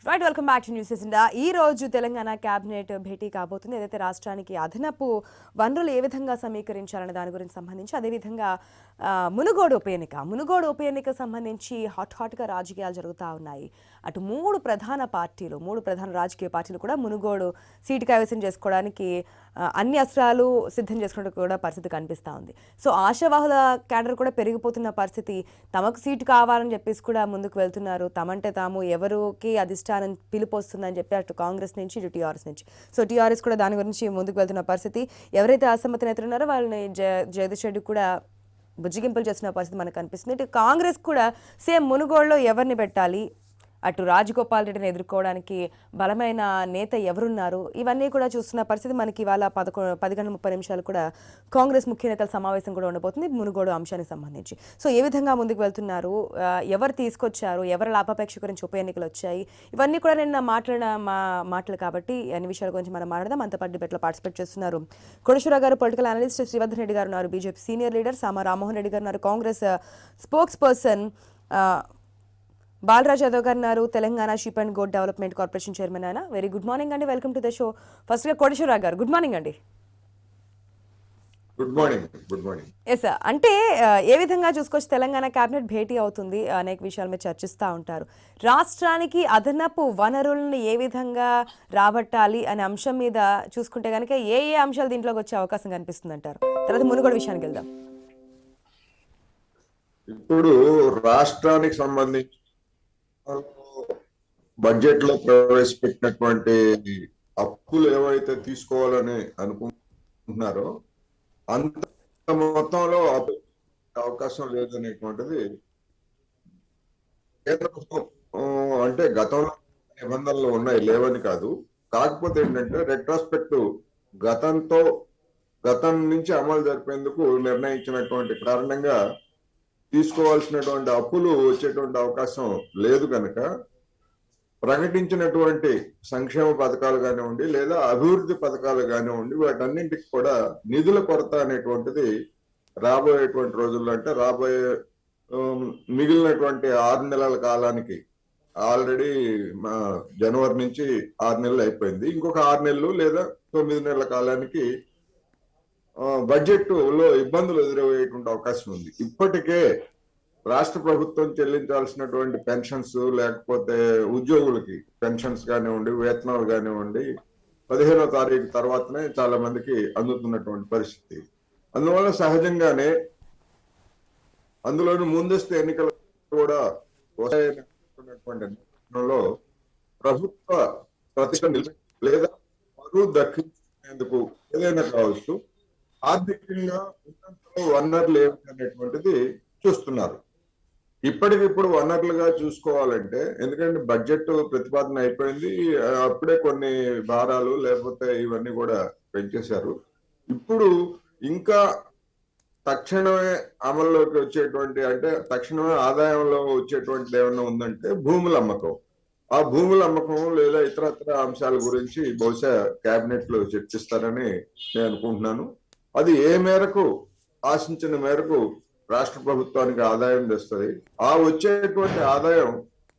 Right, welcome back to news agenda. ఈ రోజు Telangana cabinet భేటీ కాబోతుంది. ఏదైతే రాష్ట్రానికి అదనపు వనరులు ఏ విధంగా సమీకరించాలనే దాని గురించి సంబంధించి, అదేవిధంగా మునుగోడు ఉప ఎన్నిక సంబంధించి హాట్గా రాజకీయాలు జరుగుతూ ఉన్నాయి. అటు మూడు ప్రధాన రాజకీయ పార్టీలు కూడా మునుగోడు సీటు కైవసం చేసుకోవడానికి అన్ని అస్త్రాలు సిద్ధం చేసుకున్నట్టు కూడా పరిస్థితి కనిపిస్తూ ఉంది. సో ఆశావాహుల క్యాడర్ కూడా పెరిగిపోతున్న పరిస్థితి. తమకు సీటు కావాలని చెప్పేసి కూడా ముందుకు వెళ్తున్నారు. తమంటే తాము ఎవరికి అధిష్టానం పిలుపు వస్తుందని చెప్పి అటు కాంగ్రెస్ నుంచి ఇటు టీఆర్ఎస్ నుంచి. సో టీఆర్ఎస్ కూడా దాని గురించి ముందుకు వెళ్తున్న పరిస్థితి. ఎవరైతే అసమ్మతి నేతలు ఉన్నారో వాళ్ళని జగదీష్ రెడ్డి కూడా బుజ్జిగింపులు చేస్తున్న పరిస్థితి మనకు కనిపిస్తుంది. ఇటు కాంగ్రెస్ కూడా సేమ్ మునుగోడులో ఎవరిని పెట్టాలి, అటు రాజగోపాల్ రెడ్డిని ఎదుర్కోవడానికి బలమైన నేత ఎవరున్నారు, ఇవన్నీ కూడా చూస్తున్న పరిస్థితి మనకి. ఇవాళ 10:30 కూడా కాంగ్రెస్ ముఖ్య నేతల సమావేశం కూడా ఉండబోతుంది మునుగోడు అంశానికి సంబంధించి. సో ఏ విధంగా ముందుకు వెళ్తున్నారు, ఎవరు తీసుకొచ్చారు, ఎవరి లాభాపేక్ష గురించి ఉప ఎన్నికలు వచ్చాయి, ఇవన్నీ కూడా నిన్న మాట్లాడిన మాటలు కాబట్టి అన్ని విషయాల గురించి మనం మాట్లాడదాం. అంత పాటు డిబేట్లో పార్టిసిపేట్ చేస్తున్నారు కోటేశ్వరరావు గారు, పొలిటికల్ అనలిస్ట్, శ్రీవర్ధన్ రెడ్డి గారు ఉన్నారు, BJP senior leader, Sama Rammohan Reddy గారు ఉన్నారు, కాంగ్రెస్ స్పోక్స్ పర్సన్ బాలరాజ్ యాదవ్ గారు ఉన్నారు, Telangana sheep and goat development corporation chairman. ఆయన వెరీ గుడ్ మార్నింగ్ అండి, welcome to the show. First గా కోటేశ్వరరావు గారు, గుడ్ మార్నింగ్ అండి. Good morning. ఎస్, అంటే ఏ విధంగా చూసుకోవచ్చు, తెలంగాణ కేబినెట్ భేటీ అవుతుంది, అనేక విషయాల మీద చర్చిస్తూ ఉంటారు. రాష్ట్రానికి అదనపు వనరులను ఏ విధంగా రాబట్టాలి అనే అంశం మీద చూసుకుంటే కనుక ఏ అంశాలు దీంట్లోకి వచ్చే అవకాశం కనిపిస్తుంది అంటారు? తర్వాత మునుగోడు విషయానికి వెళ్దాం. ఇప్పుడు రాష్ట్రానికి సంబంధించి బడ్జెట్ లో ప్రవేశపెట్టినటువంటి అప్పులు ఏవైతే తీసుకోవాలని అనుకుంటున్నారో అంత మొత్తంలో అవకాశం లేదనేటువంటిది కేంద్ర ప్రభుత్వం అంటే గతంలో నిబంధనలు ఉన్నాయి, లేవని కాదు. కాకపోతే ఏంటంటే రెట్రాస్పెక్టివ్ గతం నుంచి అమలు జరిపేందుకు నిర్ణయించినటువంటి కారణంగా తీసుకోవాల్సినటువంటి అప్పులు వచ్చేటువంటి అవకాశం లేదు కనుక ప్రకటించినటువంటి సంక్షేమ పథకాలు కానివ్వండి లేదా అభివృద్ధి పథకాలు కానివ్వండి వాటన్నింటికి కూడా నిధుల కొరత అనేటువంటిది రాబోయేటువంటి రోజుల్లో, అంటే రాబోయే మిగిలినటువంటి 6 నెలల కాలానికి, ఆల్రెడీ జనవరి నుంచి 6 నెలలు అయిపోయింది, ఇంకొక 6 నెలలు లేదా 9 నెలల కాలానికి బడ్జెట్ లో ఇబ్బందులు ఎదురయ్యేటువంటి అవకాశం ఉంది. ఇప్పటికే రాష్ట్ర ప్రభుత్వం చెల్లించాల్సినటువంటి పెన్షన్స్, లేకపోతే ఉద్యోగులకి పెన్షన్స్ కానివ్వండి, వేతనాలు కానివ్వండి 15వ తారీఖు తర్వాతనే చాలా మందికి అందుతున్నటువంటి పరిస్థితి. అందువల్ల సహజంగానే అందులోని ముందస్తు ఎన్నికలు కూడా వస్తాయనేటువంటి నేపథ్యంలో ప్రభుత్వ ప్రతిష్ట లేదా పరువు దక్కించేందుకు ఏదైనా కావచ్చు ఆర్థికంగా వనరులు ఏమిటి అనేటువంటిది చూస్తున్నారు. ఇప్పటికిప్పుడు వనరులుగా చూసుకోవాలంటే, ఎందుకంటే బడ్జెట్ ప్రతిపాదన అయిపోయింది, అప్పుడే కొన్ని భారాలు లేకపోతే ఇవన్నీ కూడా పెంచేశారు. ఇప్పుడు ఇంకా తక్షణమే అమల్లోకి వచ్చేటువంటి, అంటే తక్షణమే ఆదాయంలో వచ్చేటువంటిది ఏమన్నా ఉందంటే భూముల అమ్మకం. ఆ భూముల అమ్మకం లేదా ఇతరత్ర అంశాల గురించి బహుశా కేబినెట్ లో చర్చిస్తారని నేను అనుకుంటున్నాను. అది ఏ మేరకు ఆశించిన మేరకు రాష్ట్ర ప్రభుత్వానికి ఆదాయం తెస్తుంది, ఆ వచ్చేటువంటి ఆదాయం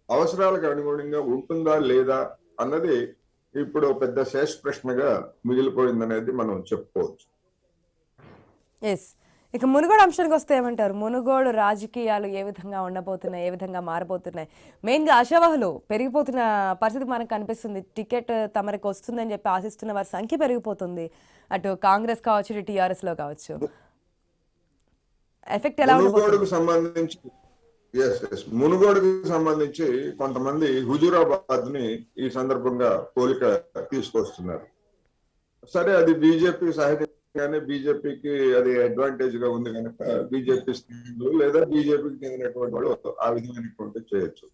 అవసరాలకు అనుగుణంగా ఉంటుందా లేదా అన్నది ఇప్పుడు పెద్ద శేష ప్రశ్నగా మిగిలిపోయిందనేది మనం చెప్పుకోవచ్చు. ఎస్, ఇక మునుగోడు అంశానికి వస్తే ఏమంటారు? మునుగోడు రాజకీయాలు ఏ విధంగా ఉండబోతున్నాయి, ఏ విధంగా మారబోతున్నాయి? మెయిన్గా ఆశావాహులు పెరిగిపోతున్న పరిస్థితి మనకు కనిపిస్తుంది. టికెట్ తమరికి వస్తుందని చెప్పి ఆశిస్తున్న వారి సంఖ్య పెరిగిపోతుంది, అటు కాంగ్రెస్ కావచ్చు, ఇటు టీఆర్ఎస్ లో కావచ్చు. ఎఫెక్ట్ ఎలా మునుగోడుకు సంబంధించి కొంతమంది హుజూరాబాద్ ని ఈ సందర్భంగా పోలిక తీసుకొస్తున్నారు. సరే, అది బీజేపీ సహజంగానే బీజేపీకి అది అడ్వాంటేజ్ గా ఉంది కనుక బీజేపీ స్థాయిలో లేదా బీజేపీకి చెందినటువంటి వాళ్ళు ఆ విధమైనటువంటి చేయొచ్చు.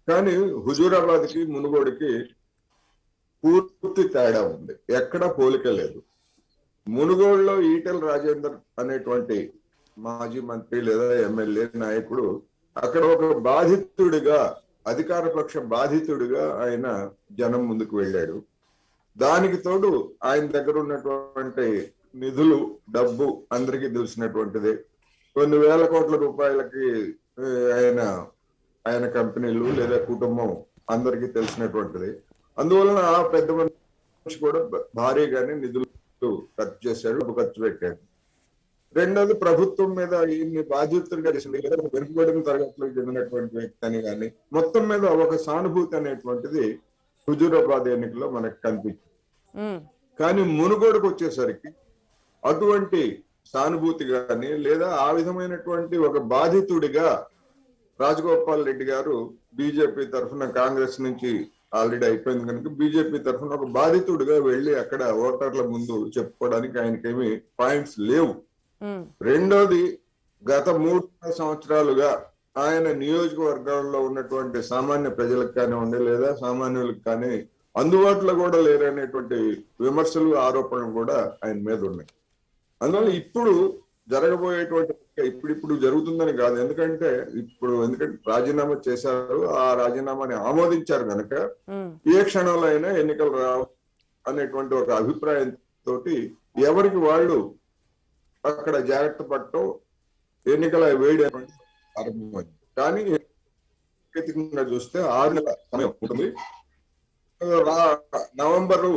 కానీ హుజూరాబాద్ కి మునుగోడుకి పూర్తి తేడా ఉంది, ఎక్కడ పోలిక లేదు. మునుగోడులో ఈటెల రాజేందర్ అనేటువంటి మాజీ మంత్రి లేదా ఎమ్మెల్యే నాయకుడు అక్కడ ఒక బాధితుడిగా, అధికార పక్ష బాధితుడిగా ఆయన జనం ముందుకు వెళ్ళాడు. దానికి తోడు ఆయన దగ్గర ఉన్నటువంటి నిధులు, డబ్బు అందరికీ తెలిసినటువంటిది. కొన్ని వేల కోట్ల రూపాయలకి ఆయన కంపెనీలు లేదా కుటుంబం అందరికీ తెలిసినటువంటిది. అందువలన ఆ పెద్ద మనిషి కూడా భారీగానే నిధులు ఖర్చు చేశాడు, డబ్బు ఖర్చు పెట్టాడు. రెండోది ప్రభుత్వం మీద ఈయన్ని బాధ్యతలుగా చేసింది, లేదా వెనుకబడిన తరగతిలోకి చెందినటువంటి వ్యక్తి అని కానీ మొత్తం మీద ఒక సానుభూతి అనేటువంటిది హుజూరాబాద్ ఎన్నికల్లో మనకు కనిపించింది. కానీ మునుగోడుకు వచ్చేసరికి అటువంటి సానుభూతి కానీ లేదా ఆ విధమైనటువంటి ఒక బాధితుడిగా రాజగోపాల్ రెడ్డి గారు బీజేపీ తరఫున, కాంగ్రెస్ నుంచి ఆల్రెడీ అయిపోయింది కనుక బీజేపీ తరఫున ఒక బాధితుడిగా వెళ్లి అక్కడ ఓటర్ల ముందు చెప్పుకోవడానికి ఆయనకేమి పాయింట్స్ లేవు. రెండోది, గత 3 సంవత్సరాలుగా ఆయన నియోజకవర్గాల్లో ఉన్నటువంటి సామాన్య ప్రజలకు కానివ్వండి లేదా సామాన్యులకు కానీ అందుబాటులో కూడా లేరనేటువంటి విమర్శలు, ఆరోపణలు కూడా ఆయన మీద ఉన్నాయి. అందువల్ల ఇప్పుడు జరగబోయేటువంటి ఇప్పుడు జరుగుతుందని కాదు, ఎందుకంటే రాజీనామా చేశారు, ఆ రాజీనామాని ఆమోదించారు కనుక ఏ క్షణంలో అయినా ఎన్నికలు రావు అనేటువంటి ఒక అభిప్రాయంతో ఎవరికి వాళ్ళు అక్కడ జాగ్రత్త పడటం, ఎన్నికల వేడి ఆరంభమైంది. కానీ చూస్తే 6 నెలల సమయం ఉంటుంది. నవంబరు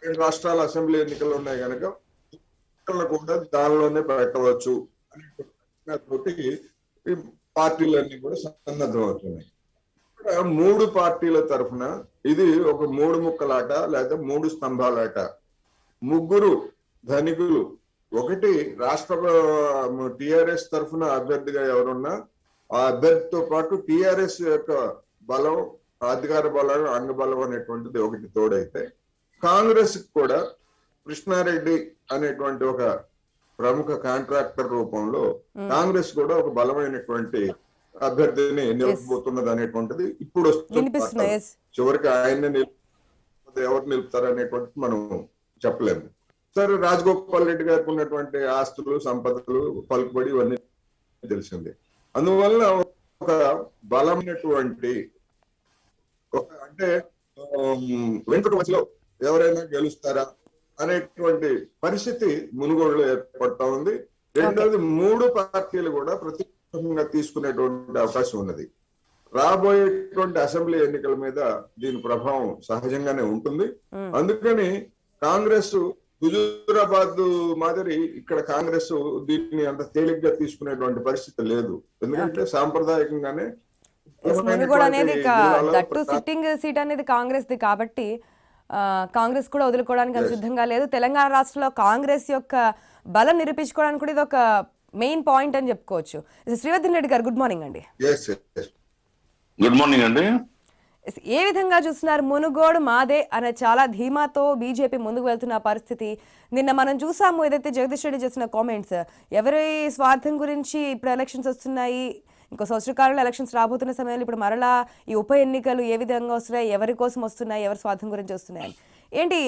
2 రాష్ట్రాల అసెంబ్లీ ఎన్నికలు ఉన్నాయి కనుక కూడా దానిలోనే పెట్టవచ్చు అనే పార్టీలన్నీ కూడా సన్నద్ధం అవుతున్నాయి. 3 పార్టీల తరఫున ఇది ఒక 3 ముక్కలాట లేదా 3 స్తంభాలాట. ముగ్గురు ధనికులు, ఒకటి రాష్ట్ర టిఆర్ఎస్ తరఫున అభ్యర్థిగా ఎవరున్నా ఆ అభ్యర్థితో పాటు టిఆర్ఎస్ యొక్క బలం, అధికార బలం, అంగబలం అనేటువంటిది ఒకటి తోడైతే, కాంగ్రెస్ కూడా కృష్ణారెడ్డి అనేటువంటి ఒక ప్రముఖ కాంట్రాక్టర్ రూపంలో కాంగ్రెస్ కూడా ఒక బలమైనటువంటి అభ్యర్థిని నిలపబోతున్నది అనేటువంటిది ఇప్పుడు వస్తుంది. చివరికి ఆయన్ని ఎవరు నిలుపుతారు అనేటువంటిది మనం చెప్పలేము. సరే, రాజగోపాల్ రెడ్డి గారికి ఉన్నటువంటి ఆస్తులు, సంపదలు, పలుకుబడి ఇవన్నీ తెలిసింది. అందువల్ల ఒక బలమైనటువంటి అంటే వెంకట మధ్యలో ఎవరైనా గెలుస్తారా అనేటువంటి పరిస్థితి మునుగోడులో ఏర్పడతా ఉంది. రెండోది, 3 పార్టీలు కూడా ప్రతిపక్షంగా తీసుకునేటువంటి అవకాశం ఉన్నది. రాబోయేటువంటి అసెంబ్లీ ఎన్నికల మీద దీని ప్రభావం సహజంగానే ఉంటుంది. అందుకని కాంగ్రెస్ హుజూరాబాద్ మాదిరి ఇక్కడ కాంగ్రెస్ దీన్ని అంత తేలిగ్గా తీసుకునేటువంటి పరిస్థితి లేదు. ఎందుకంటే సాంప్రదాయకంగానే సిట్టింగ్ సీట్ అనేది కాంగ్రెస్ ది కాబట్టి కాంగ్రెస్ కూడా వదులుకోవడానికి అంత సిద్ధంగా లేదు. తెలంగాణ రాష్ట్రంలో కాంగ్రెస్ యొక్క బలం నిరూపించుకోవడానికి కూడా ఇది ఒక మెయిన్ పాయింట్ అని చెప్పుకోవచ్చు. శ్రీవర్ధన్ రెడ్డి గారు, గుడ్ మార్నింగ్ అండి. గుడ్ మార్నింగ్ అండి. ఏ విధంగా చూస్తున్నారు? మునుగోడు మాదే అనే చాలా ధీమాతో బీజేపీ ముందుకు వెళ్తున్న పరిస్థితి నిన్న మనం చూసాము. ఏదైతే జగదీష్ రెడ్డి చేసిన కామెంట్స్, ఎవరి స్వార్థం గురించి ఇప్పుడు ఎలక్షన్స్ వస్తున్నాయి, ఇంకో సంవత్సర కాలంలో ఎలక్షన్స్ రాబోతున్న సమయంలో ఇప్పుడు మరలా ఈ ఉప ఎన్నికలు ఏ విధంగా వస్తున్నాయి, ఎవరి కోసం వస్తున్నాయి, ఎవరి స్వార్థం గురించి వస్తున్నాయి, ఏంటి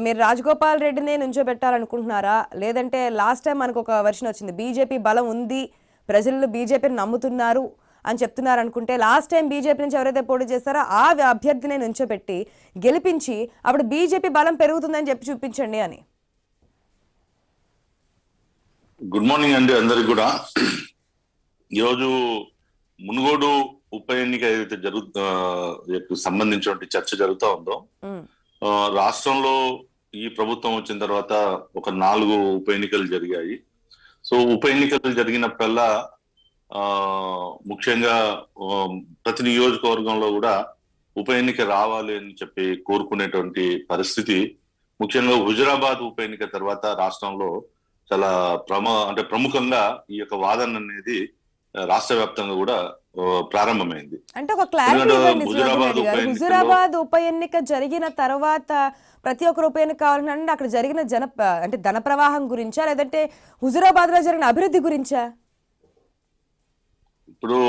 మీరు రాజగోపాల్ రెడ్డినే నుంచోబెట్టాలనుకుంటున్నారా? లేదంటే లాస్ట్ టైం మనకు ఒక వెర్షన్ వచ్చింది, బీజేపీ బలం ఉంది, ప్రజలు బీజేపీని నమ్ముతున్నారు అని చెప్తున్నారు అనుకుంటే, లాస్ట్ టైం బీజేపీ నుంచి ఎవరైతే పోటీ చేస్తారో ఆ అభ్యర్థిని నుంచోబెట్టి గెలిపించి అప్పుడు బీజేపీ బలం పెరుగుతుందని చెప్పి చూపించండి అని. గుడ్ మార్నింగ్ అండి అందరికి కూడా. ఈరోజు మునుగోడు ఉప ఎన్నిక ఏదైతే సంబంధించిన చర్చ జరుగుతూ ఉందో, రాష్ట్రంలో ఈ ప్రభుత్వం వచ్చిన తర్వాత ఒక 4 ఉప ఎన్నికలు జరిగాయి. సో ఉప ఎన్నికలు జరిగినప్పుడల్లా ముఖ్యంగా ప్రతి నియోజకవర్గంలో కూడా ఉప ఎన్నిక రావాలి అని చెప్పి కోరుకునేటువంటి పరిస్థితి ముఖ్యంగా హుజూరాబాద్ ఉప ఎన్నిక తర్వాత రాష్ట్రంలో చాలా ప్రముఖంగా ఈ యొక్క వాదన అనేది రాష్ట్ర వ్యాప్తంగా కూడా ప్రారంభమైంది. అంటే ఒక క్లారిటీ ఇవ్వండి హుజూరాబాద్ ఉప ఎన్నిక జరిగిన తర్వాత ప్రతి ఒక్కరు ఉప ఎన్నిక కావాలంటే అక్కడ జరిగిన ధన ప్రవాహం గురించా, లేదంటే హుజూరాబాద్ లో జరిగిన అభివృద్ధి గురించా? ఇప్పుడు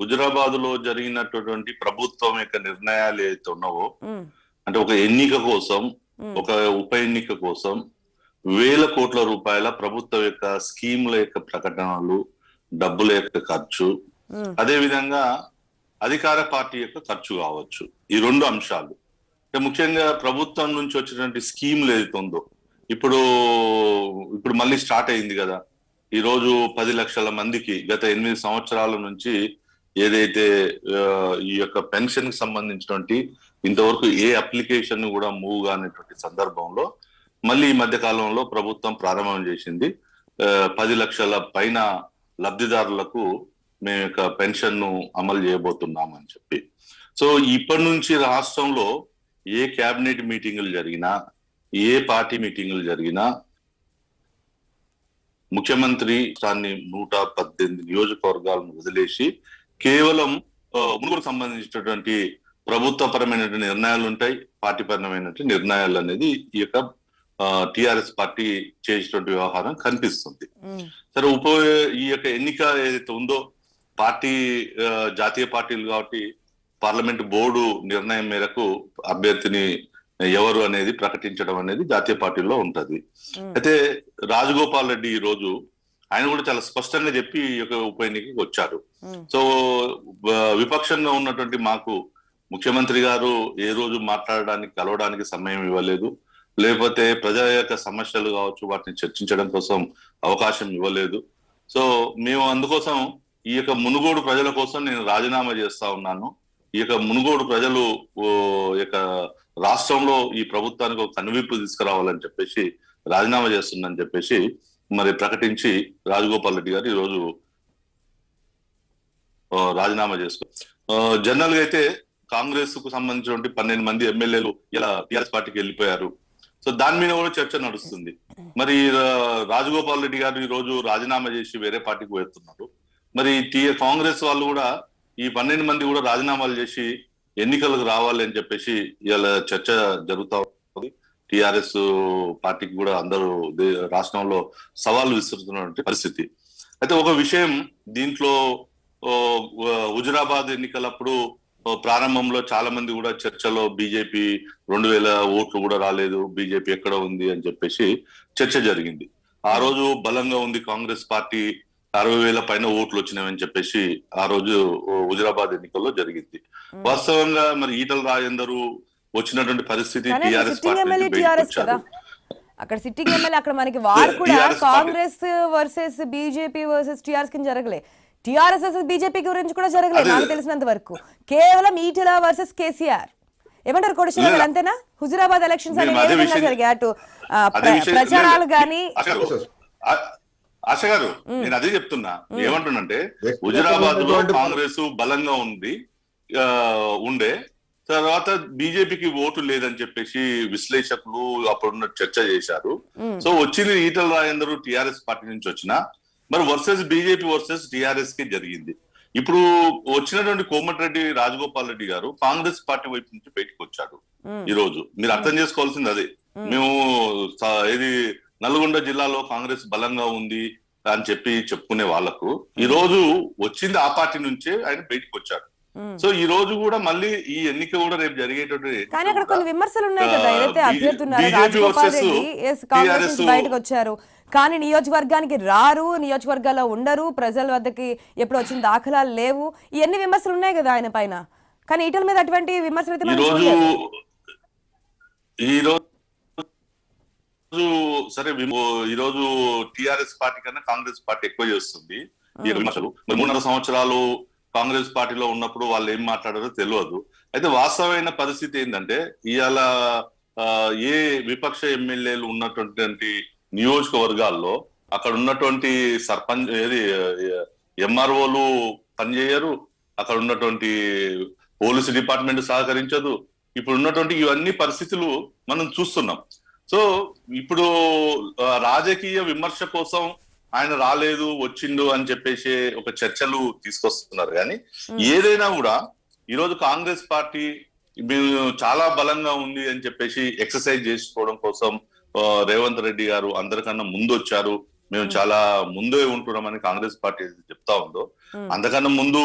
హుజూరాబాద్ లో జరిగినటువంటి ప్రభుత్వం యొక్క నిర్ణయాలు ఏదైతే ఉన్నావో, అంటే ఒక ఎన్నిక కోసం, ఒక ఉప ఎన్నిక కోసం వేల కోట్ల రూపాయల ప్రభుత్వం యొక్క స్కీముల యొక్క ప్రకటనలు, డబ్బుల యొక్క ఖర్చు, అదే విధంగా అధికార పార్టీ యొక్క ఖర్చు కావచ్చు, ఈ 2 అంశాలు. ముఖ్యంగా ప్రభుత్వం నుంచి వచ్చినటువంటి స్కీములు ఏదైతే ఉందో, ఇప్పుడు మళ్ళీ స్టార్ట్ అయింది కదా. ఈ రోజు 10 లక్షల మందికి గత 8 సంవత్సరాల నుంచి ఏదైతే ఈ యొక్క పెన్షన్ కి సంబంధించినటువంటి ఇంతవరకు ఏ అప్లికేషన్ కూడా మూవ్ కానిటువంటి సందర్భంలో మళ్ళీ ఈ మధ్య కాలంలో ప్రభుత్వం ప్రారంభం చేసింది. 10 లక్షల పైన లబ్ధిదారులకు మేము యొక్క పెన్షన్ ను అమలు చేయబోతున్నాం అని చెప్పి. సో ఇప్పటి నుంచి రాష్ట్రంలో ఏ కేబినెట్ మీటింగులు జరిగినా, ఏ పార్టీ మీటింగులు జరిగినా ముఖ్యమంత్రి దాన్ని 118 నియోజకవర్గాలను వదిలేసి కేవలం మునుగోడుకు సంబంధించినటువంటి ప్రభుత్వపరమైనటువంటి నిర్ణయాలు ఉంటాయి, పార్టీ పరమైనటువంటి నిర్ణయాలు అనేది ఈ యొక్క టిఆర్ఎస్ పార్టీ చేసేటువంటి వ్యవహారం కనిపిస్తుంది. సరే, ఈ యొక్క ఎన్నిక ఏదైతే ఉందో పార్టీ జాతీయ పార్టీలు కాబట్టి పార్లమెంట్ బోర్డు నిర్ణయం మేరకు అభ్యర్థిని ఎవరు అనేది ప్రకటించడం అనేది జాతీయ పార్టీలో ఉంటది. అయితే రాజగోపాల్ రెడ్డి ఈ రోజు ఆయన కూడా చాలా స్పష్టంగా చెప్పి ఈ యొక్క ఉప ఎన్నికకి వచ్చారు. సో విపక్షంగా ఉన్నటువంటి మాకు ముఖ్యమంత్రి గారు ఏ రోజు మాట్లాడడానికి కలవడానికి సమయం ఇవ్వలేదు, లేకపోతే ప్రజల యొక్క సమస్యలు కావచ్చు వాటిని చర్చించడం కోసం అవకాశం ఇవ్వలేదు. సో మేము అందుకోసం ఈ యొక్క మునుగోడు ప్రజల కోసం నేను రాజీనామా చేస్తా ఉన్నాను. ఈ యొక్క మునుగోడు ప్రజలు యొక్క రాష్ట్రంలో ఈ ప్రభుత్వానికి ఒక కనువిప్పు తీసుకురావాలని చెప్పేసి రాజీనామా చేస్తుందని చెప్పేసి మరి ప్రకటించి రాజగోపాల్ రెడ్డి గారు ఈ రోజు రాజీనామా చేసుకో. జనరల్ గా అయితే కాంగ్రెస్ కు సంబంధించినటువంటి 12 మంది ఎమ్మెల్యేలు ఇలా టిఆర్ఎస్ పార్టీకి వెళ్ళిపోయారు. సో దాని మీద కూడా చర్చ నడుస్తుంది. మరి రాజగోపాల్ రెడ్డి గారు ఈ రోజు రాజీనామా చేసి వేరే పార్టీకి వెళ్తున్నారు. మరి కాంగ్రెస్ వాళ్ళు కూడా ఈ 12 మంది కూడా రాజీనామాలు చేసి ఎన్నికలకు రావాలి అని చెప్పేసి ఇలా చర్చ జరుగుతా ఉంది. టిఆర్ఎస్ పార్టీకి కూడా అందరూ రాష్ట్రంలో సవాళ్లు విసురుతున్నటువంటి పరిస్థితి. అయితే ఒక విషయం దీంట్లో హుజురాబాద్ ఎన్నికలప్పుడు ప్రారంభంలో చాలా మంది కూడా చర్చలో బీజేపీ 2000 ఓట్లు కూడా రాలేదు, బీజేపీ ఎక్కడ ఉంది అని చెప్పేసి చర్చ జరిగింది. ఆ రోజు బలంగా ఉంది కాంగ్రెస్ పార్టీ, 60,000 పైన ఓట్లు వచ్చినాయని చెప్పేసి ఆ రోజు హుజురాబాద్ ఎన్నికల్లో జరిగింది. వాస్తవంగా మరి ఈటల రాజేందర్ వచ్చినటువంటి పరిస్థితి టిఆర్ఎస్ కదా, అక్కడ సిట్టింగ్ ఎమ్మెల్యే, అక్కడ మనకి వారు కూడా Congress versus BJP versus TRS కింద జరగలే, టిఆర్ఎస్ వర్సెస్ బీజేపీ గురించి కూడా జరగలేదు నాకు తెలిసినంత వరకు. కేవలం ఈటల వర్సెస్ కేసీఆర్. ఏమంటారు కోటేశ్వర గారు, అంతేనా? హుజురాబాద్ ఎలక్షన్స్ అనేవి ఏ విధంగా జరిగాయి? అటు ప్రచారాలు గానీ. ఆశ గారు, నేను అదే చెప్తున్నా. ఏమంటున్నంటే హుజురాబాద్ లో కాంగ్రెస్ బలంగా ఉండే తర్వాత బీజేపీకి ఓటు లేదని చెప్పేసి విశ్లేషకులు అప్పుడున్న చర్చ చేశారు. సో వచ్చిన ఈటల రాజేందర్ టిఆర్ఎస్ పార్టీ నుంచి వచ్చిన మరి వర్సెస్ బీజేపీ వర్సెస్ టిఆర్ఎస్ కి జరిగింది. ఇప్పుడు వచ్చినటువంటి కోమటిరెడ్డి రాజగోపాల్ రెడ్డి గారు కాంగ్రెస్ పార్టీ వైపు నుంచి బయటకు వచ్చాడు. ఈ రోజు మీరు అర్థం చేసుకోవాల్సింది అదే. మేము ఇది నల్గొండ జిల్లాలో కాంగ్రెస్ బలంగా ఉంది అని చెప్పి చెప్పుకునే వాళ్లకు ఈ రోజు వచ్చింది ఆ పార్టీ నుంచే ఆయన బయటకు వచ్చాడు. సో ఈ రోజు కూడా మళ్ళీ ఈ ఎన్నిక కూడా రేపు జరిగేటటువంటి కానీ అక్కడ కొన్ని విమర్శలు ఉన్నాయి కదా, ఏదైతే అభ్యర్థి ఉన్నారో రాజగోపాల్ రెడ్డి కాంగ్రెస్ నుంచి బయటకు వచ్చారు కానీ నియోజకవర్గానికి రారు, నియోజకవర్గాల్లో ఉండరు, ప్రజల వద్దకి ఎప్పుడు వచ్చిన దాఖలాలు లేవు, ఇవన్నీ విమర్శలు ఉన్నాయి కదా ఆయన పైన. కానీ ఈటల మీద అటువంటి విమర్శలు అయితే సరే ఈ రోజు టిఆర్ఎస్ పార్టీ కన్నా కాంగ్రెస్ పార్టీ ఎక్కువ చేస్తుంది ఈ విమర్శలు. 3.5 సంవత్సరాలు కాంగ్రెస్ పార్టీలో ఉన్నప్పుడు వాళ్ళు ఏం మాట్లాడారో తెలియదు. అయితే వాస్తవమైన పరిస్థితి ఏంటంటే ఇవాళ ఏ విపక్ష ఎమ్మెల్యేలు ఉన్నటువంటి నియోజకవర్గాల్లో అక్కడ ఉన్నటువంటి సర్పంచ్ ఎంఆర్ఓలు పనిచేయరు, అక్కడ ఉన్నటువంటి పోలీసు డిపార్ట్మెంట్ సహకరించదు. ఇప్పుడు ఉన్నటువంటి ఇవన్నీ పరిస్థితులు మనం చూస్తున్నాం. సో ఇప్పుడు రాజకీయ విమర్శ కోసం ఆయన రాలేదు వచ్చిండు అని చెప్పేసి ఒక చర్చలు తీసుకొస్తున్నారు. కానీ ఏదైనా కూడా ఈరోజు కాంగ్రెస్ పార్టీ మేము చాలా బలంగా ఉంది అని చెప్పేసి ఎక్సర్సైజ్ చేసుకోవడం కోసం రేవంత్ రెడ్డి గారు అందరికన్నా ముందు వచ్చారు, మేము చాలా ముందే ఉంటున్నామని కాంగ్రెస్ పార్టీ చెప్తా ఉందో, అంతకన్నా ముందు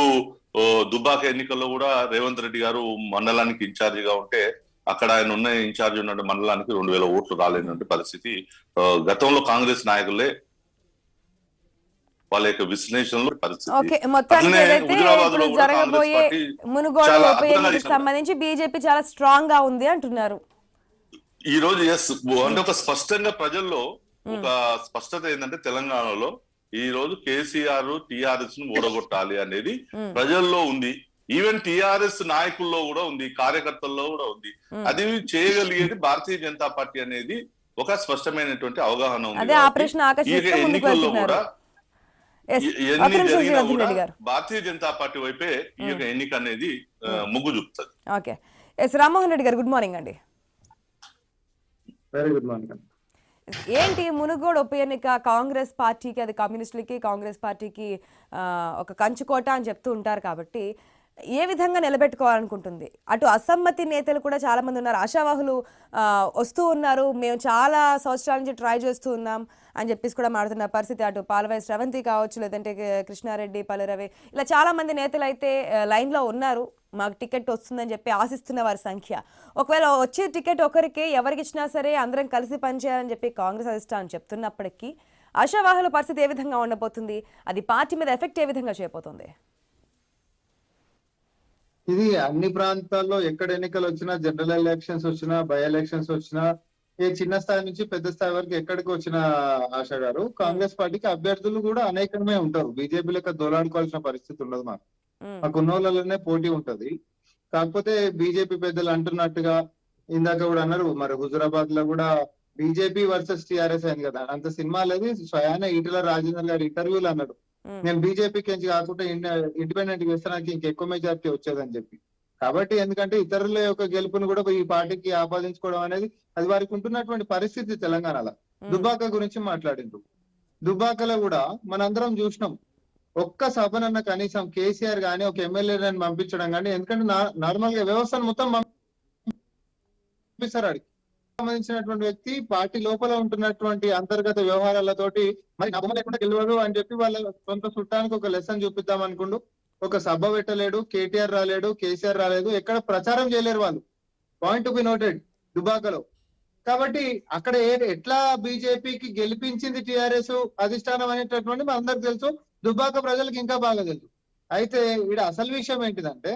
దుబ్బాక ఎన్నికల్లో కూడా రేవంత్ రెడ్డి గారు మండలానికి ఇన్ఛార్జిగా ఉంటే అక్కడ ఆయన ఉన్న ఇన్ఛార్జ్ ఉన్న మండలానికి 2,000 ఓట్లు రాలేనటువంటి పరిస్థితి గతంలో కాంగ్రెస్ నాయకులే వాళ్ళ యొక్క విశ్లేషణలో పరిస్థితి. జరగబోయే మునుగోడు ఉప ఎన్నికకు సంబంధించి బీజేపీ చాలా స్ట్రాంగ్ గా ఉంది అంటున్నారు ఈ రోజు. ఎస్, అంటే ఒక స్పష్టంగా ప్రజల్లో ఒక స్పష్టత ఏంటంటే తెలంగాణలో ఈ రోజు కేసీఆర్ టిఆర్ఎస్ ను ఓడగొట్టాలి అనేది ప్రజల్లో ఉంది. ఈవెన్ టిఆర్ఎస్ నాయకుల్లో కూడా ఉంది, కార్యకర్తల్లో కూడా ఉంది. అది చేయగలిగేది భారతీయ జనతా పార్టీ అనేది ఒక స్పష్టమైనటువంటి అవగాహన ఉంది. ఎన్నికల్లో కూడా ఎన్ని జరిగినా కూడా భారతీయ జనతా పార్టీ వైపే ఈ యొక్క ఎన్నిక అనేది మొగ్గు చూపుతుంది. ఓకే, ఎస్ రామ్మోహన్ రెడ్డి గారు, గుడ్ మార్నింగ్ అండి. Very good morning. ఏంటి మునుగోడు ఉప ఎన్నిక కాంగ్రెస్ పార్టీకి, అది కమ్యూనిస్టులకి కాంగ్రెస్ పార్టీకి ఒక కంచుకోట అని చెప్తూ ఉంటారు కాబట్టి ఏ విధంగా నిలబెట్టుకోవాలనుకుంటుంది? అటు అసమ్మతి నేతలు కూడా చాలా మంది ఉన్నారు, ఆశావాహులు వస్తూ ఉన్నారు, మేము చాలా సంవత్సరాల నుంచి ట్రై చేస్తూ ఉన్నాం అని చెప్పేసి కూడా మాట్లాడుతున్న పరిస్థితి. అటు పాలవాయి శ్రవంతి కావచ్చు, లేదంటే కృష్ణారెడ్డి, పల్లెరవి, ఇలా చాలా మంది నేతలు అయితే లైన్లో ఉన్నారు, మాకు టికెట్ వస్తుందని చెప్పి ఆశిస్తున్న వారి సంఖ్య. ఒకవేళ వచ్చే టికెట్ ఒకరికి ఎవరికి ఇచ్చినా సరే అందరం కలిసి పనిచేయాలని చెప్పి కాంగ్రెస్ అధిష్టానం చెప్తున్నప్పటికీ ఆశావాహుల పరిస్థితి ఏ విధంగా ఉండబోతుంది? అది పార్టీ మీద ఎఫెక్ట్ ఏ విధంగా చేయబోతుంది? ఇది అన్ని ప్రాంతాల్లో ఎక్కడ ఎన్నికలు వచ్చినా, జనరల్ ఎలక్షన్స్ వచ్చినా, బై ఎలక్షన్స్ వచ్చినా, ఏ చిన్న స్థాయి నుంచి పెద్ద స్థాయి వరకు ఎక్కడికి వచ్చిన ఆశా గారు, కాంగ్రెస్ పార్టీకి అభ్యర్థులు కూడా అనేకమే ఉంటారు. బీజేపీ లెక్క దోలాడుకోవాల్సిన పరిస్థితి ఉండదు. మాకు ఉన్నోళ్ళలోనే పోటీ ఉంటది. కాకపోతే బీజేపీ పెద్దలు అంటున్నట్టుగా ఇందాక కూడా అన్నారు, మరి హుజురాబాద్ లో కూడా బీజేపీ వర్సెస్ టిఆర్ఎస్ అయింది కదా, అంత సినిమా లేదు. స్వయాన ఈటల రాజేందర్ గారి ఇంటర్వ్యూలు అన్నాడు, నేను బీజేపీకి నుంచి కాకుండా ఇండిపెండెంట్ వేస్తానికి ఇంకెక్కువ మెజార్టీ వచ్చేదని చెప్పి. కాబట్టి ఎందుకంటే ఇతరుల యొక్క గెలుపును కూడా ఈ పార్టీకి ఆపాదించుకోవడం అనేది అది వారికి ఉంటున్నటువంటి పరిస్థితి. తెలంగాణలో దుబ్బాక గురించి మాట్లాడిండ్రు. దుబ్బాకలో కూడా మనందరం చూసినాం, ఒక్క సభనన్న కనీసం కేసీఆర్ గానీ ఒక ఎమ్మెల్యేలను పంపించడం కానీ, ఎందుకంటే నార్మల్ గా వ్యవస్థను మొత్తం పంపిస్తారు. అడిగి సంబంధించినటువంటి వ్యక్తి పార్టీ లోపల ఉంటున్నటువంటి అంతర్గత వ్యవహారాలతోటి మరి నమ్మకం లేకుండా గెలవదు అని చెప్పి వాళ్ళ సొంత చుట్టానికి ఒక లెసన్ చూపిద్దాం అనుకుంటూ ఒక సభ పెట్టలేడు, కేటీఆర్ రాలేడు, కేసీఆర్ రాలేదు, ఎక్కడ ప్రచారం చేయలేరు వాళ్ళు. పాయింట్ టు బి నోటెడ్ దుబ్బాకలో. కాబట్టి అక్కడ ఎట్లా బీజేపీకి గెలిపించింది టిఆర్ఎస్ అధిష్టానం అనేటటువంటి మనందరికి తెలుసు, దుబ్బాక ప్రజలకు ఇంకా బాగా తెలుసు. అయితే ఈడ అసలు విషయం ఏంటిదంటే,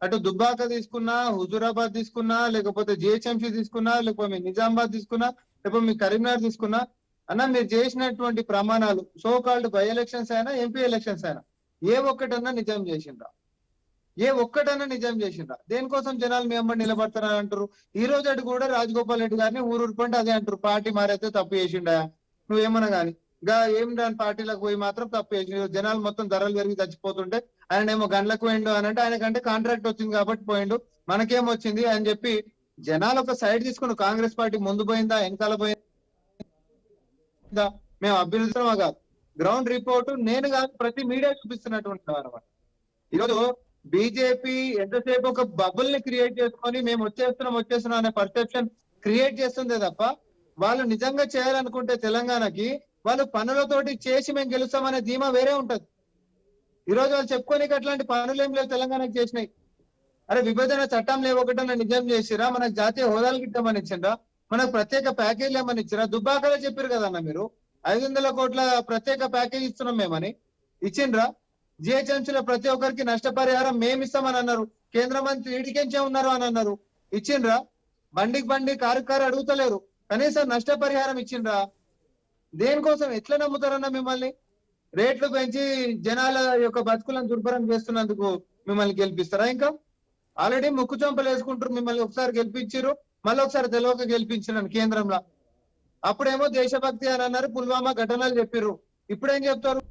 అటు దుబ్బాక తీసుకున్నా, హుజూరాబాద్ తీసుకున్నా, లేకపోతే జిహెచ్ఎంసీ తీసుకున్నా, లేకపోతే మీ నిజామాబాద్ తీసుకున్నా, లేకపోతే మీ కరీంనగర్ తీసుకున్నా, అన్న మీరు చేసినటువంటి ప్రమాణాలు సో కాల్డ్ బై ఎలక్షన్స్ అయినా, ఎంపీ ఎలక్షన్స్ అయినా, ఏ ఒక్కటన్నా నిజం చేసిండ్రా? ఏ ఒక్కటన్నా నిజం చేసిండ్రా? దేనికోసం జనాలు మీ అమ్మని నిలబడతారని అంటారు. ఈ రోజు అటు కూడా రాజగోపాల్ రెడ్డి గారిని ఊరుపంటే అదే అంటారు, పార్టీ మారైతే తప్పు చేసిండా నువ్వేమన్నా గానీ, ఏం దాని పార్టీలకు పోయి మాత్రం తప్పు చేసిండు. జనాలు మొత్తం ధరలు పెరిగి చచ్చిపోతుంటే ఆయన ఏమో గండ్లకు పోయిండు అని అంటే, ఆయనకంటే కాంట్రాక్ట్ వచ్చింది కాబట్టి పోయిండు, మనకేం వచ్చింది అని చెప్పి జనాలు ఒక సైడ్ తీసుకుని కాంగ్రెస్ పార్టీ ముందు పోయిందా వెనకాల పోయిందా, మేము అభ్యర్థులమా కాదు, గ్రౌండ్ రిపోర్ట్ నేను కాదు ప్రతి మీడియా చూపిస్తున్నటువంటి అనమాట. ఈరోజు బీజేపీ ఎంతసేపు ఒక బబుల్ ని క్రియేట్ చేసుకొని మేము వచ్చేస్తున్నాం అనే పర్సెప్షన్ క్రియేట్ చేస్తుందే తప్ప, వాళ్ళు నిజంగా చేయాలనుకుంటే తెలంగాణకి వాళ్ళు పనులతోటి చేసి మేము గెలుస్తామనే ధీమా వేరే ఉంటది. ఈ రోజు వాళ్ళు చెప్పుకోనికి అట్లాంటి పనులు ఏం లేవు తెలంగాణకి చేసినాయి. అరే విభజన చట్టం లేవొకటన్నా నిజం చేసిరా, మనకు జాతీయ హోదాలు గిట్టమని ఇచ్చిండ్రా, మనకు ప్రత్యేక ప్యాకేజీలు ఏమని ఇచ్చిరా? దుబ్బాకలో చెప్పారు కదన్న మీరు 500 కోట్ల ప్రత్యేక ప్యాకేజ్ ఇస్తున్నాం మేమని, ఇచ్చిండ్రా? జిహెచ్ఎంసీలో ప్రతి ఒక్కరికి నష్టపరిహారం మేము ఇస్తామని అన్నారు, కేంద్ర మంత్రి ఈడికెంచే ఉన్నారు అని అన్నారు, ఇచ్చిండ్రా? బండికి బండి కారు అడుగుతలేరు, కనీసం నష్టపరిహారం ఇచ్చిండ్రా? దేనికోసం? ఎట్లా నమ్ముతారన్నా మిమ్మల్ని? రేట్లు పెంచి జనాల యొక్క బతుకులను దుర్భరం చేస్తున్నందుకు మిమ్మల్ని గెలిపిస్తారా? ఇంకా ఆల్రెడీ ముక్కు చంపలు వేసుకుంటారు, మిమ్మల్ని ఒకసారి గెలిపించారు, మళ్ళీ ఒకసారి తెలియక గెలిపించినాను కేంద్రంలో. అప్పుడేమో దేశభక్తి అని అన్నారు, పుల్వామా ఘటనలు చెప్పారు. ఇప్పుడేం చెప్తారు?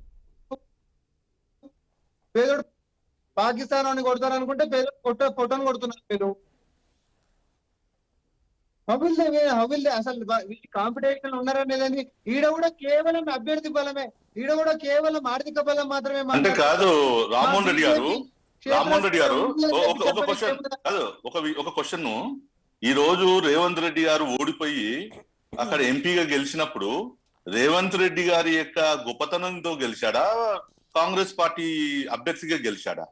పేదోడు పాకిస్తాన్ అని కొడతారు అనుకుంటే పేదోడు పొట్టను కొడుతున్నారు. మీరు హవిల్ అసలు కాంపిటీషన్ ఉన్నారనేది ఈడ కూడా కేవలం అభ్యర్థి బలమే, ఈడ కూడా కేవలం ఆర్థిక బలం మాత్రమే. అంటే కాదు రామ్మోహన్ రెడ్డి గారు ఒక క్వశ్చన్, ఈ రోజు రేవంత్ రెడ్డి గారు ఓడిపోయి అక్కడ ఎంపీగా గెలిచినప్పుడు రేవంత్ రెడ్డి గారి యొక్క గొప్పతనంతో గెలిచాడా, కాంగ్రెస్ పార్టీ అభ్యర్థిగా గెలిచాడా?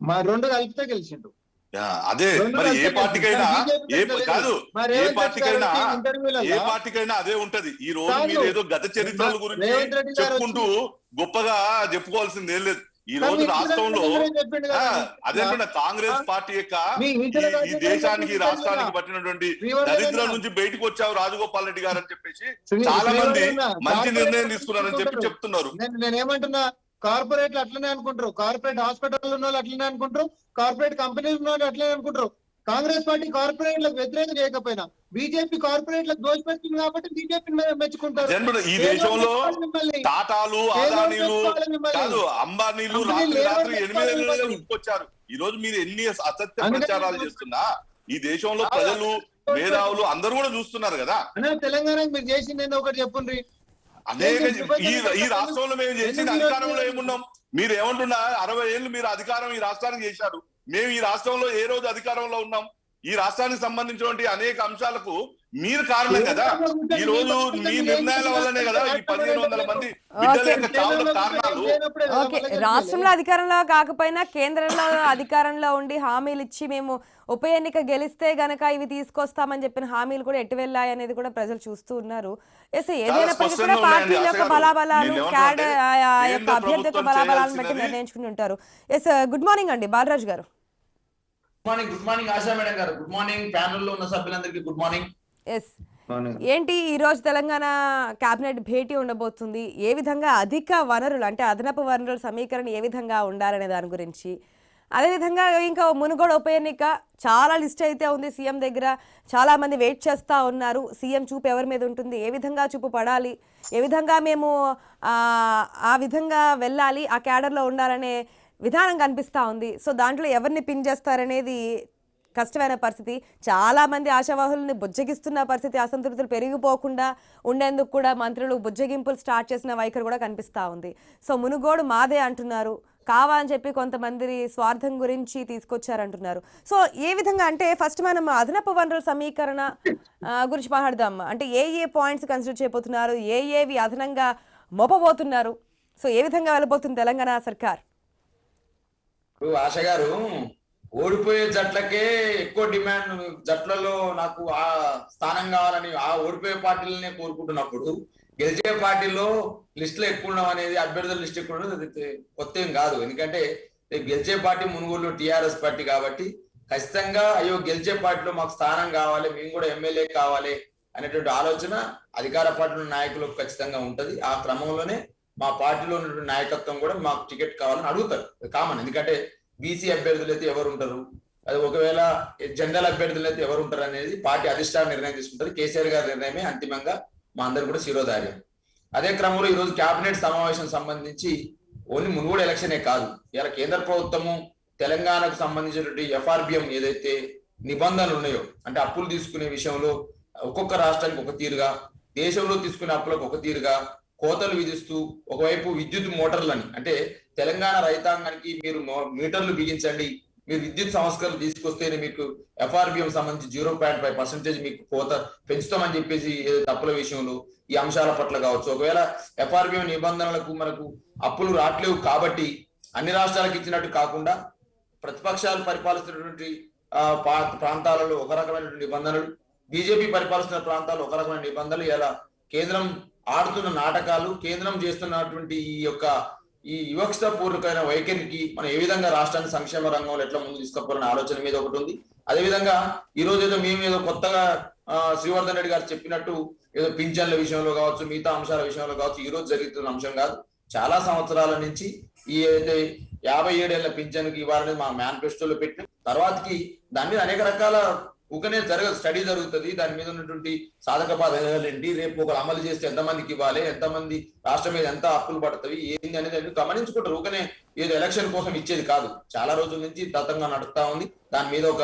మా రెండు కలిపితే గెలిచిండు. అదే మరి ఏ పార్టీకైనా అదే ఉంటది. ఈ రోజు మీరు ఏదో గత చరిత్రల గురించి చెప్పుకుంటూ గొప్పగా చెప్పుకోవాల్సింది ఏం లేదు. ఈ రోజు రాష్ట్రంలో అదేంటంటే కాంగ్రెస్ పార్టీ యొక్క ఈ దేశానికి రాష్ట్రానికి పట్టినటువంటి దరిద్రం నుంచి బయటకు వచ్చావు రాజగోపాల్ రెడ్డి గారు అని చెప్పేసి చాలా మంది మంచి నిర్ణయం తీసుకున్నారని చెప్పి చెప్తున్నారు. నేనేమంటున్నా, కార్పొరేట్లు అట్లనే అనుకుంటారు, కార్పొరేట్ హాస్పిటల్ ఉన్న వాళ్ళు అట్లనే అనుకుంటారు, కార్పొరేట్ కంపెనీలు ఉన్న వాళ్ళు అట్లనే అనుకుంటారు. కాంగ్రెస్ పార్టీ కార్పొరేట్లకు వ్యతిరేకం చేయకపోయినా బీజేపీ కార్పొరేట్లకు దోషపెడుతుంది కాబట్టి బీజేపీ మెచ్చుకుంటారు. ఈ దేశంలో టాటాలు, అదానీలు కాదు, అంబానీలు రాత్రి 8 వచ్చారు. ఈ రోజు మీరు ఎన్ని అసత్య ప్రచారాలు చేస్తున్నా ఈ దేశంలో ప్రజలు, మేధావులు అందరూ కూడా చూస్తున్నారు కదా. తెలంగాణకు మీరు చేసింది ఒకటి చెప్పుండ్రి. అదే ఈ రాష్ట్రంలో మేము చేసింది అధికారంలో ఏమున్నాం? మీరు ఏమంటున్నా 60 ఏళ్ళు మీరు అధికారం ఈ రాష్ట్రానికి చేశారు. మేము ఈ రాష్ట్రంలో ఏ రోజు అధికారంలో ఉన్నాం? ఈ రాష్ట్రానికి సంబంధించినటువంటి అనేక అంశాలకు మీరు కారణం కదా. ఈ రోజు మీ నిర్ణయాల వల్లనే కదా ఈ 1500 మంది బిడ్డల యొక్క చావుల కారణాలు. రాష్ట్రంలో అధికారంలో కాకపోయినా కేంద్రంలో అధికారంలో ఉండి హామీలు ఇచ్చి మేము ఉప ఎన్నిక గెలిస్తే గనక ఇవి తీసుకొస్తామని చెప్పిన హామీలు కూడా ఎటు వెళ్ళాయి అనేది కూడా ప్రజలు చూస్తూ ఉన్నారు. ఏదైనప్పటికీ కూడా పార్టీల యొక్క బలాబలాలు, క్యాడర్ యొక్క అభ్యర్థి యొక్క బలాబలాలను బట్టి నిర్ణయించుకుని ఉంటారు. ఎస్, గుడ్ మార్నింగ్ అండి బాలరాజు గారు. గుడ్ మార్నింగ్ ఆశా మేడం గారు. గుడ్ మార్నింగ్ ప్యానెల్ లో ఉన్న సభ్యులందరికీ గుడ్ మార్నింగ్. ఎస్, ఏంటి ఈ రోజు తెలంగాణ కేబినెట్ భేటీ ఉండబోతుంది? ఏ విధంగా అధిక వనరులు అంటే అదనపు వనరుల సమీకరణ ఏ విధంగా ఉండాలనే దాని గురించి, అదేవిధంగా ఇంకా మునుగోడు ఉప ఎన్నిక చాలా లిస్ట్ అయితే ఉంది సీఎం దగ్గర, చాలా మంది వెయిట్ చేస్తూ ఉన్నారు. సీఎం చూపు ఎవరి మీద ఉంటుంది, ఏ విధంగా చూపు పడాలి, ఏ విధంగా మేము ఆ విధంగా వెళ్ళాలి, ఆ క్యాడర్లో ఉండాలనే విధానం కనిపిస్తూ ఉంది. సో దాంట్లో ఎవరిని పిన్ చేస్తారనేది కష్టమైన పరిస్థితి. చాలామంది ఆశావాహుల్ని బుజ్జగిస్తున్న పరిస్థితి, అసంతృప్తులు పెరిగిపోకుండా ఉండేందుకు కూడా మంత్రులు బుజ్జగింపులు స్టార్ట్ చేసిన వైఖరి కూడా కనిపిస్తూ ఉంది. సో మునుగోడు మాదే అంటున్నారు, కావా అని చెప్పి కొంతమంది స్వార్థం గురించి తీసుకొచ్చారంటున్నారు. సో ఏ విధంగా అంటే ఫస్ట్ మనం అదనపు వనరుల సమీకరణ గురించి మాట్లాడదాం. అంటే ఏ పాయింట్స్ కన్సిడర్ చేయబోతున్నారు, ఏవి అదనంగా మోపబోతున్నారు, సో ఏ విధంగా వెళ్ళబోతుంది తెలంగాణ సర్కార్? ఆశ గారు, ఓడిపోయే జట్లకే ఎక్కువ డిమాండ్, జట్లలో నాకు ఆ స్థానం కావాలని ఆ ఓడిపోయే పార్టీలనే కోరుకుంటున్నప్పుడు గెలిచే పార్టీలో లిస్టులో ఎక్కువ ఉండడం అనేది, అభ్యర్థుల లిస్ట్ ఎక్కువ ఉండడం కొత్త ఏం కాదు. ఎందుకంటే గెలిచే పార్టీ మునుగోలు టీఆర్ఎస్ పార్టీ కాబట్టి ఖచ్చితంగా అయ్యో గెలిచే పార్టీలో మాకు స్థానం కావాలి, మేము కూడా ఎమ్మెల్యే కావాలి అనేటువంటి ఆలోచన అధికార పార్టీలో నాయకులకు ఖచ్చితంగా ఉంటది. ఆ క్రమంలోనే మా పార్టీలో ఉన్నటువంటి నాయకత్వం కూడా మాకు టికెట్ కావాలని అడుగుతారు, కామన్. ఎందుకంటే బీసీ అభ్యర్థులు అయితే ఎవరు ఉంటారు, అది ఒకవేళ జనరల్ అభ్యర్థులు అయితే ఎవరు ఉంటారు అనేది పార్టీ అధిష్టానం నిర్ణయం తీసుకుంటారు. కేసీఆర్ గారి నిర్ణయమే అంతిమంగా మా అందరు కూడా శిరోధార్యం. అదే క్రమంలో ఈ రోజు కేబినెట్ సమావేశం సంబంధించి ఓన్లీ మునుగోడు ఎలక్షనే కాదు, ఇలా కేంద్ర ప్రభుత్వము తెలంగాణకు సంబంధించినటువంటి ఎఫ్ఆర్బిఎం ఏదైతే నిబంధనలు ఉన్నాయో, అంటే అప్పులు తీసుకునే విషయంలో ఒక్కొక్క రాష్ట్రానికి ఒక తీరుగా, దేశంలో తీసుకునే అప్పులకు ఒక తీరుగా కోతలు విధిస్తూ, ఒకవైపు విద్యుత్ మోటార్లని అంటే తెలంగాణ రైతాంగానికి మీరు మీటర్లు బిగించండి, మీరు విద్యుత్ సంస్కరణలు తీసుకొస్తేనే మీకు ఎఫ్ఆర్బిఎం సంబంధించి 0.5% మీకు కోత పెంచుతామని చెప్పేసి అప్పుల విషయంలో ఈ అంశాల పట్ల కావచ్చు. ఒకవేళ ఎఫ్ఆర్బిఎం నిబంధనలకు మనకు అప్పులు రావట్లేవు కాబట్టి అన్ని రాష్ట్రాలకు ఇచ్చినట్టు కాకుండా ప్రతిపక్షాలు పరిపాలిస్తున్నటువంటి ప్రాంతాలలో ఒక రకమైనటువంటి నిబంధనలు, బీజేపీ పరిపాలిస్తున్న ప్రాంతాల్లో ఒక రకమైన నిబంధనలు, ఇలా కేంద్రం ఆడుతున్న నాటకాలు, కేంద్రం చేస్తున్నటువంటి ఈ వివక్ష పూర్వకమైన వైఖరికి మనం ఏ విధంగా రాష్ట్రాన్ని సంక్షేమ రంగంలో ఎట్లా ముందు తీసుకుపోవాలనే ఆలోచన మీద ఒకటి ఉంది. అదేవిధంగా ఈ రోజు ఏదో మేము ఏదో కొత్తగా శ్రీవర్ధన్ రెడ్డి గారు చెప్పినట్టు ఏదో పింఛన్ల విషయంలో కావచ్చు, మిగతా అంశాల విషయంలో కావచ్చు ఈ రోజు జరుగుతున్న అంశం కాదు. చాలా సంవత్సరాల నుంచి ఈ ఏదైతే 57 ఏళ్ల పింఛన్కి ఇవ్వాలనేది మా మేనిఫెస్టోలో పెట్టిన తర్వాతకి దాని మీద అనేక రకాల ఊకనే స్టడీ జరుగుతుంది. దాని మీద ఉన్నటువంటి సాధక బాధకాలు ఏంటి, రేపు ఒకరు అమలు చేస్తే ఎంతమందికి ఇవ్వాలి, ఎంతమంది రాష్ట్రం మీద ఎంత అప్పులు పడుతుంది ఏంది అనేది గమనించుకుంటారు. ఊకనే ఏదో ఎలక్షన్ కోసం ఇచ్చేది కాదు, చాలా రోజుల నుంచి తతంగా నడుస్తా ఉంది. దాని మీద ఒక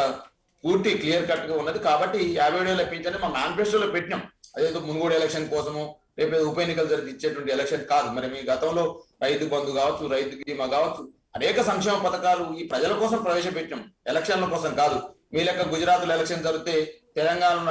పూర్తి క్లియర్ కట్ గా ఉన్నది. కాబట్టి 57 ఏళ్ల పింఛన్ మా మేనిఫెస్టోలో పెట్టినాం. అదేదో మునుగోడు ఎలక్షన్ కోసము, రేపు ఉప ఎన్నికలు జరిగి ఇచ్చేటువంటి ఎలక్షన్ కాదు. మరి మీ గతంలో రైతు బంధు కావచ్చు, రైతు బీమా కావచ్చు, అనేక సంక్షేమ పథకాలు ఈ ప్రజల కోసం ప్రవేశపెట్టినాం, ఎలక్షన్ల కోసం కాదు. మీ లెక్క గుజరాత్ లో ఎలక్షన్ జరిగితే తెలంగాణలో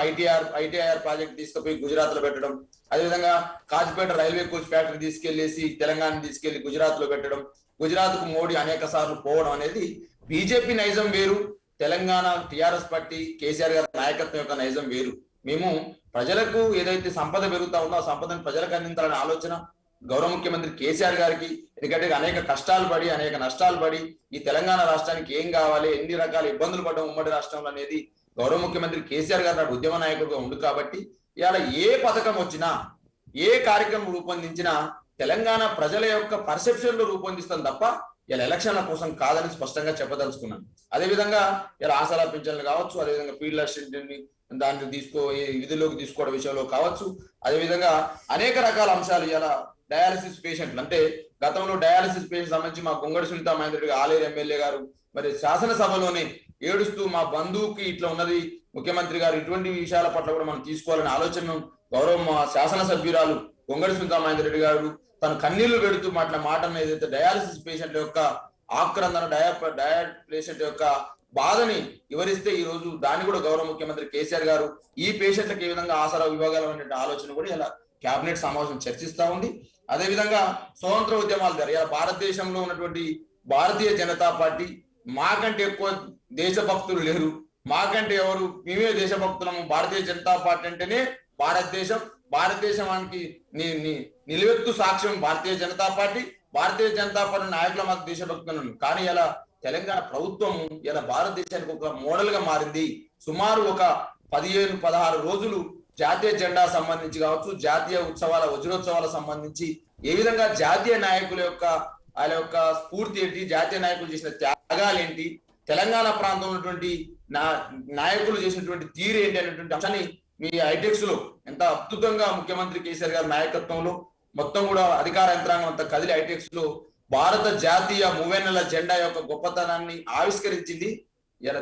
ఐటీఐఆర్ ప్రాజెక్ట్ తీసుకుపోయి గుజరాత్ లో పెట్టడం, అదేవిధంగా కాజిపేట రైల్వే కోచ్ ఫ్యాక్టరీ తీసుకెళ్లేసి తెలంగాణ తీసుకెళ్లి గుజరాత్ లో పెట్టడం, గుజరాత్ కు మోడీ అనేక సార్లు పోవడం అనేది బీజేపీ నైజం వేరు, తెలంగాణ టీఆర్ఎస్ పార్టీ కేసీఆర్ గారి నాయకత్వం యొక్క నైజం వేరు. మేము ప్రజలకు ఏదైతే సంపద పెరుగుతా ఉందో ఆ సంపదను ప్రజలకు అందించాలనే ఆలోచన, గౌరవ ముఖ్యమంత్రి కేసీఆర్ గారికి. ఎందుకంటే అనేక కష్టాలు పడి అనేక నష్టాలు పడి ఈ తెలంగాణ రాష్ట్రానికి ఏం కావాలి, ఎన్ని రకాల ఇబ్బందులు పడ్డం ఉమ్మడి రాష్ట్రంలో అనేది గౌరవ ముఖ్యమంత్రి కేసీఆర్ గారు నాడు ఉద్యమ నాయకుడిగా ఉండు కాబట్టి ఇవాళ ఏ పథకం వచ్చినా ఏ కార్యక్రమం రూపొందించినా తెలంగాణ ప్రజల యొక్క పర్సెప్షన్ లో రూపొందిస్తాం తప్ప ఇలా ఎలక్షన్ల కోసం కాదని స్పష్టంగా చెప్పదలుచుకున్నాను. అదేవిధంగా ఇలా ఆసరా పింఛన్లు కావచ్చు, అదేవిధంగా ఫీల్డ్ అసిస్టెంట్ దాన్ని విధుల్లోకి తీసుకోవడం విషయంలో కావచ్చు, అదేవిధంగా అనేక రకాల అంశాలు ఇలా డయాలసిస్ పేషెంట్లు అంటే గతంలో డయాలసిస్ పేషెంట్ సంబంధించి మా గొంగడి సునీతా మహేందర్ రెడ్డి ఆలేరు ఎమ్మెల్యే గారు మరి శాసనసభలోనే ఏడుస్తూ మా బంధువుకి ఇట్లా ఉన్నది ముఖ్యమంత్రి గారు ఇటువంటి విషయాల పట్ల కూడా మనం తీసుకోవాలనే ఆలోచన గౌరవ మా శాసనసభ్యురాలు గొంగడి సునీతా మహేందర్ రెడ్డి గారు తను కన్నీళ్లు పెడుతూ మాటను ఏదైతే డయాలసిస్ పేషెంట్ యొక్క ఆక్రందన పేషెంట్ యొక్క బాధని వివరిస్తే ఈ రోజు దాన్ని కూడా గౌరవ ముఖ్యమంత్రి కేసీఆర్ గారు ఈ పేషెంట్లకు ఏ విధంగా ఆసరా ఇవ్వగలమనే ఆలోచన కూడా ఇలా కేబినెట్ సమావేశం చర్చిస్తా ఉంది. అదేవిధంగా స్వతంత్ర ఉద్యమాల ద్వారా ఇలా భారతదేశంలో ఉన్నటువంటి భారతీయ జనతా పార్టీ మాకంటే ఎక్కువ దేశభక్తులు లేరు, మాకంటే ఎవరు మేమే దేశభక్తులము, భారతీయ జనతా పార్టీ అంటేనే భారతదేశానికి నిలువెత్తు సాక్ష్యం భారతీయ జనతా పార్టీ నాయకుల మాకు దేశభక్తులను. కానీ ఇలా తెలంగాణ ప్రభుత్వం ఇలా భారతదేశానికి ఒక మోడల్ గా మారింది. సుమారు ఒక 15-16 రోజులు జాతీయ జెండా సంబంధించి కావచ్చు, జాతీయ ఉత్సవాల వజ్రోత్సవాల సంబంధించి ఏ విధంగా జాతీయ నాయకుల యొక్క వాళ్ళ యొక్క స్ఫూర్తి ఏంటి, జాతీయ నాయకులు చేసిన త్యాగాలు ఏంటి, తెలంగాణ ప్రాంతంలో ఉన్నటువంటి నాయకులు చేసినటువంటి తీరు ఏంటి అనేటువంటి అంశాన్ని మీ ఐటెక్స్ లో ఎంత అద్భుతంగా ముఖ్యమంత్రి కేసీఆర్ గారి నాయకత్వంలో మొత్తం కూడా అధికార యంత్రాంగం అంతా కదిలి ఐటెక్స్ లో భారత జాతీయ మూవెన్నెల జెండా యొక్క గొప్పతనాన్ని ఆవిష్కరించింది ఇలా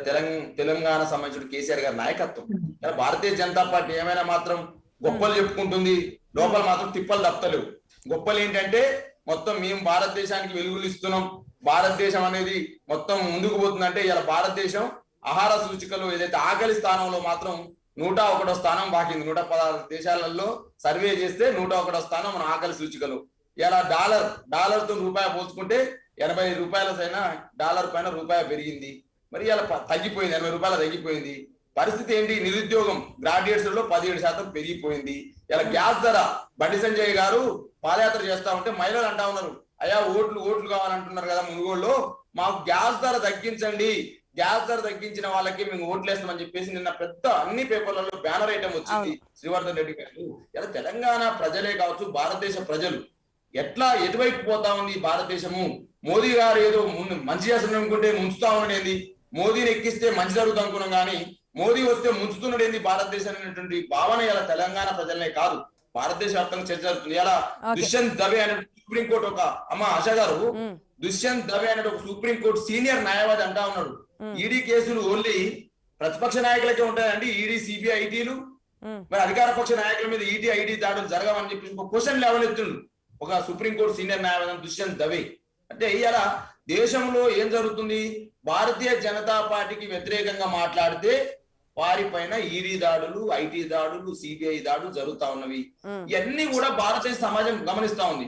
తెలంగాణ సంబంధించిన కేసీఆర్ గారి నాయకత్వం. ఇలా భారతీయ జనతా పార్టీ ఏమైనా మాత్రం గొప్పలు చెప్పుకుంటుంది, లోపల మాత్రం తిప్పలు తప్పలేవు. గొప్పలు ఏంటంటే మొత్తం మేము భారతదేశానికి వెలుగులు ఇస్తున్నాం, భారతదేశం అనేది మొత్తం ముందుకు పోతుందంటే ఇలా భారతదేశం ఆహార సూచికలు ఏదైతే ఆకలి స్థానంలో మాత్రం 101వ స్థానం బాకింది. 116 దేశాలలో సర్వే చేస్తే 101వ స్థానం మన ఆకలి సూచికలు. ఇలా డాలర్ తో రూపాయి పోల్చుకుంటే 80 రూపాయల పైన డాలర్ పైన రూపాయి పెరిగింది. మరి ఇలా తగ్గిపోయింది, 80 రూపాయలు తగ్గిపోయింది. పరిస్థితి ఏంటి, నిరుద్యోగం గ్రాడ్యుయేట్స్ లో 17% పెరిగిపోయింది. ఇలా గ్యాస్ ధర బండి సంజయ్ గారు పాదయాత్ర చేస్తా ఉంటే మహిళలు అంటా ఉన్నారు, అయ్యా ఓట్లు కావాలంటున్నారు కదా మునుగోడులో, మాకు గ్యాస్ ధర తగ్గించండి, గ్యాస్ ధర తగ్గించిన వాళ్ళకి మేము ఓట్లు వేస్తామని చెప్పేసి నిన్న పెద్ద అన్ని పేపర్లలో బ్యానర్ ఐటమ్ వచ్చింది శ్రీవర్ధన్ రెడ్డి గారు. ఇలా తెలంగాణ ప్రజలే కావచ్చు, భారతదేశ ప్రజలు ఎటువైపు పోతా ఉంది భారతదేశము. మోదీ గారు ఏదో మంచి చేస్తున్నాం అనుకుంటే ముంచుతా ఉండేది, మోదీని ఎక్కిస్తే మంచి జరుగుతుంది అనుకున్నాం కానీ మోదీ వస్తే ముంచుతున్నాడేంది భారతదేశం అనేటువంటి భావన ఇలా తెలంగాణ ప్రజలనే కాదు భారతదేశ వ్యాప్తంగా చర్చ జరుగుతుంది. ఇలా దుష్యంత్ దవే అనే సుప్రీంకోర్టు ఒక ఆశా గారు దుష్యంత్ దవే అనే ఒక సుప్రీంకోర్టు సీనియర్ న్యాయవాది అంటా ఉన్నాడు, ఈడీ కేసులు ఓన్లీ ప్రతిపక్ష నాయకులకే ఉంటాయండి, ఈడీ సిబిఐ ఐటీలు, మరి అధికార పక్ష నాయకుల మీద ఈడీ ఐటీ దాడులు జరగవని చెప్పి ఒక క్వశ్చన్ లేవనెత్తుండు ఒక సుప్రీంకోర్టు సీనియర్ న్యాయవాది దుష్యంత్ దవే. అంటే ఇలా దేశంలో ఏం జరుగుతుంది, భారతీయ జనతా పార్టీకి వ్యతిరేకంగా మాట్లాడితే వారిపైన ఈడీ దాడులు, ఐటీ దాడులు, సిబిఐ దాడులు జరుగుతా ఉన్నవి. ఇవన్నీ కూడా భారతదేశ సమాజం గమనిస్తా ఉంది.